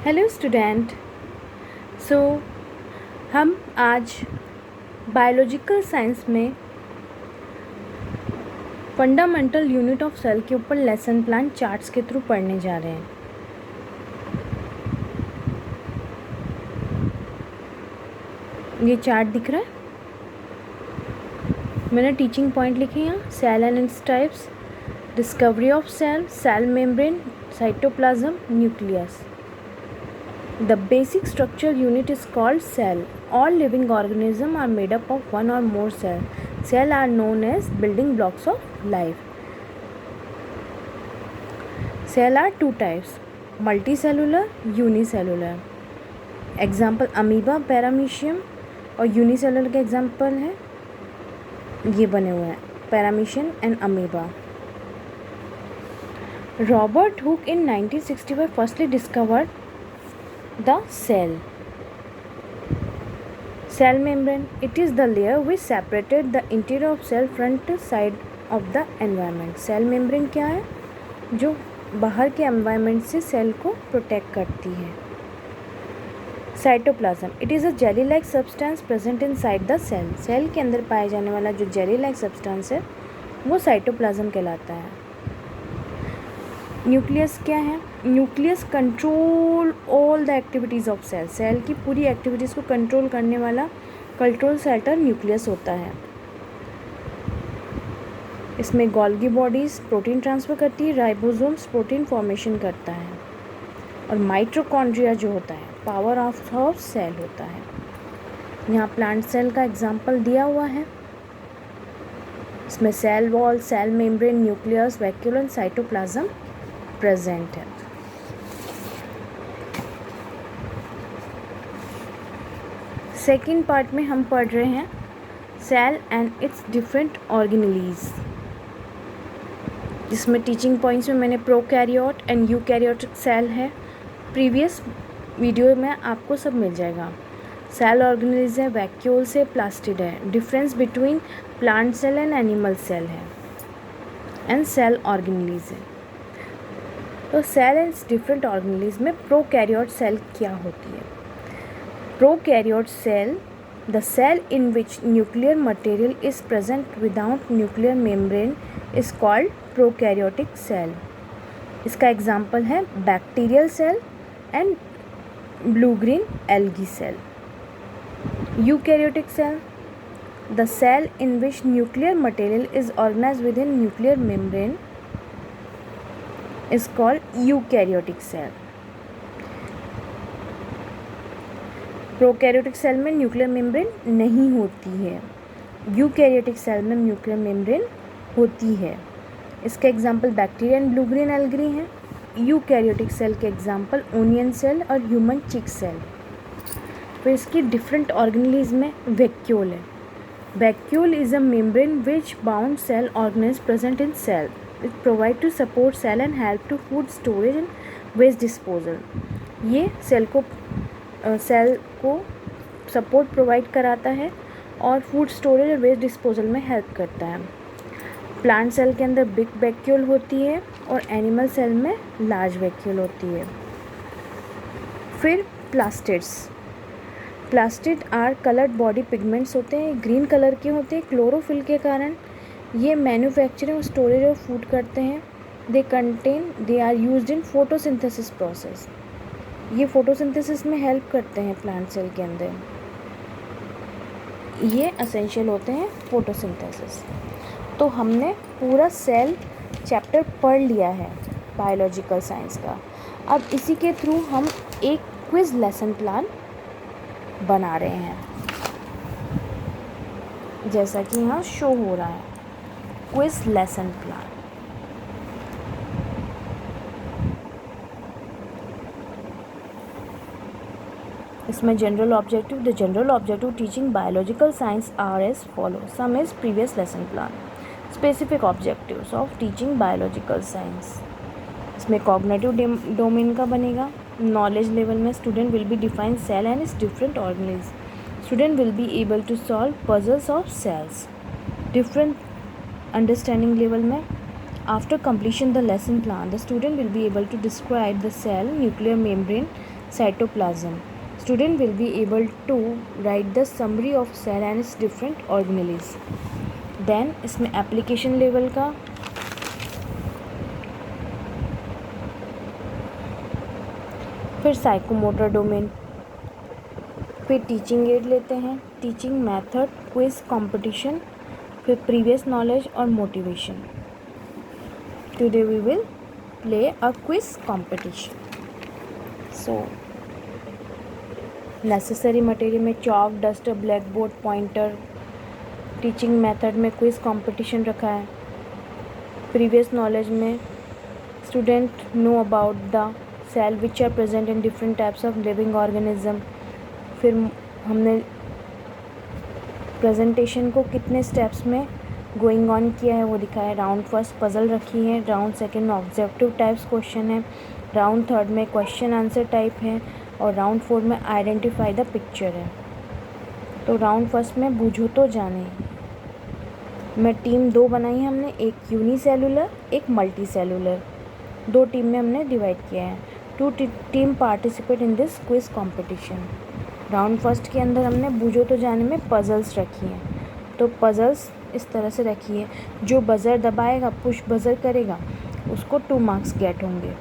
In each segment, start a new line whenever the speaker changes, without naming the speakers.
Hello student. सो हम आज biological science में फंडामेंटल यूनिट ऑफ सेल के ऊपर लेसन प्लान चार्ट्स के थ्रू पढ़ने जा रहे हैं। ये चार्ट दिख रहा है, मैंने टीचिंग पॉइंट लिखे हैं यहाँ। Cell and its types, discovery of cell, cell membrane, cytoplasm, nucleus. The basic structure unit is called cell. All living organisms are made up of one or more cells. Cells are known as building blocks of life. Cells are two types: multicellular, unicellular. Example amoeba, paramecium. और unicellular के example है ये बने हुए हैं, paramecium and amoeba. Robert Hooke in 1965 firstly discovered the cell membrane. It is the layer which separated the interior of cell front side of the environment. Cell membrane क्या है? जो बाहर के environment से cell को protect करती है. Cytoplasm. It is a jelly-like substance present inside the cell. Cell के अंदर पाया जाने वाला जो jelly-like substance है वो cytoplasm कहलाता है. न्यूक्लियस क्या है? Nucleus control all the activities of cell. Cell की पूरी एक्टिविटीज़ को कंट्रोल करने वाला कंट्रोल सेंटर न्यूक्लियस होता है. इसमें गोल्गी बॉडीज़ प्रोटीन ट्रांसफ़र करती है, राइबोसोम्स प्रोटीन फॉर्मेशन करता है, और माइटोकॉन्ड्रिया जो होता है पावर ऑफ सेल होता है. यहाँ प्लांट सेल का एग्जाम्पल दिया हुआ है. इसमें cell wall, cell membrane, nucleus, vacuole and cytoplasm present है. सेकेंड पार्ट में हम पढ़ रहे हैं cell and its different organelles, जिसमें टीचिंग पॉइंट्स में मैंने प्रोकैरियोट एंड यूकैरियोटिक सेल है. प्रीवियस वीडियो में आपको सब मिल जाएगा. सेल ऑर्गेनेलीज है, वैक्यूल से प्लास्टिड है. Difference between plant cell and animal cell है, एंड सेल ऑर्गेनेलीज है. तो सेल एंड डिफरेंट ऑर्गेनेलीज में प्रोकैरियोट सेल क्या होती है? Prokaryote cell, the cell in which nuclear material is present without nuclear membrane is called prokaryotic cell. इसका example है bacterial cell and blue green algae cell. Eukaryotic cell, the cell in which nuclear material is organised within nuclear membrane is called eukaryotic cell. Prokaryotic cell में nuclear membrane नहीं होती है, eukaryotic cell में nuclear membrane होती है. इसके example bacteria and blue green algae हैं. Eukaryotic cell के एग्जांपल ओनियन सेल और ह्यूमन चिक सेल. फिर इसकी डिफरेंट ऑर्गेनेलीज में वैक्यूल है. Vacuole is a membrane which bound cell organelles present in cell. It provide to support cell and help to food storage and waste disposal. ये cell को support provide कराता है और food storage और waste disposal में help करता है. Plant cell के अंदर बिग वैक्यूल होती है और एनिमल सेल में लार्ज वैक्यूल होती है. फिर plastids. Plastid are coloured body pigments होते हैं, ग्रीन कलर के होते हैं क्लोरोफिल के कारण. ये मैन्युफैक्चरिंग और स्टोरेज ऑफ फूड करते हैं. They are used in photosynthesis process. ये फोटोसिंथेसिस में हेल्प करते हैं प्लांट सेल के अंदर. ये एसेंशियल होते हैं फोटोसिंथेसिस. तो हमने पूरा सेल चैप्टर पढ़ लिया है बायोलॉजिकल साइंस का. अब इसी के थ्रू हम एक क्विज़ लेसन प्लान बना रहे हैं, जैसा कि यहाँ शो हो रहा है. Quiz lesson plan. इसमें general objective. The general objective teaching biological science are as follow. Some is previous lesson plan. Specific objectives of teaching biological science. इसमें कॉग्निटिव डोमेन का बनेगा. नॉलेज लेवल में student will be define cell and its different organelles. Student will be able to solve puzzles of cells. Different understanding level में after completion the lesson plan the student will be able to describe the cell, nuclear membrane, cytoplasm. Student will be able to write the summary of cell and its different organelles. Then इसमें application level का फिर psychomotor domain, फिर teaching aid लेते हैं, teaching method, quiz competition, फिर previous knowledge और motivation. Today we will play a quiz competition. So necessary material में chalk, duster, black board, pointer. Teaching method में क्विज कंपटीशन रखा है. प्रीवियस नॉलेज में student know about the cell which are present in different types of living organism. फिर हमने presentation को कितने steps में गोइंग ऑन किया है वो दिखाया है. राउंड फर्स्ट पजल रखी है, राउंड सेकंड में ऑब्जेक्टिव टाइप्स क्वेश्चन है, राउंड थर्ड में क्वेश्चन आंसर टाइप है और राउंड फोर्थ में आइडेंटिफाई द पिक्चर है. तो राउंड फर्स्ट में बूझो तो जाने में टीम 2 बनाई है हमने, एक यूनिसेलुलर एक मल्टी सेलुलर. 2 टीम में हमने डिवाइड किया है. 2 team participate in this quiz competition. Round first के अंदर हमने बूझो तो जाने में पजल्स रखी हैं. तो पजल्स इस तरह से रखी है, जो बज़र दबाएगा, पुश बज़र करेगा, उसको 2 मार्क्स गेट होंगे.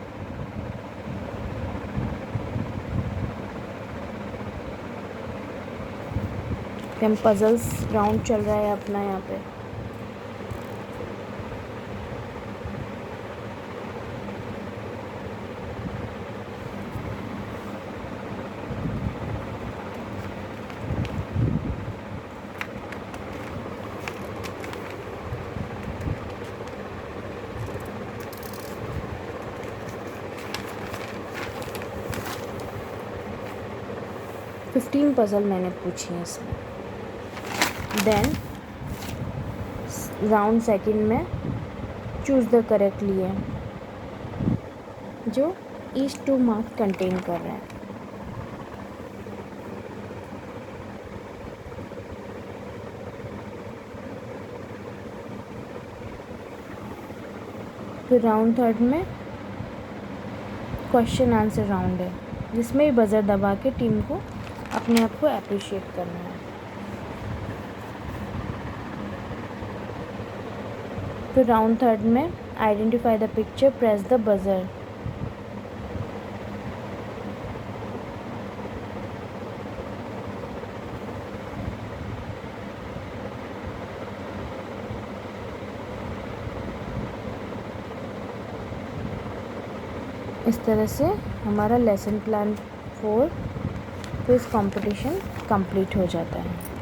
हम पजल्स राउंड चल रहा है अपना यहाँ पे. फिफ्टीन पजल मैंने पूछी है इसमें. देन राउंड सेकंड में चूज़ द करेक्टली है, जो ईच 2 मार्क्स कंटेन कर रहे हैं. फिर राउंड थर्ड में क्वेश्चन आंसर राउंड है, जिसमें बज़र दबा के टीम को अपने आप को अप्रिशिएट करना है. फिर राउंड थर्ड में identify the picture, press the buzzer. इस तरह से हमारा lesson plan 4 quiz competition complete हो जाता है.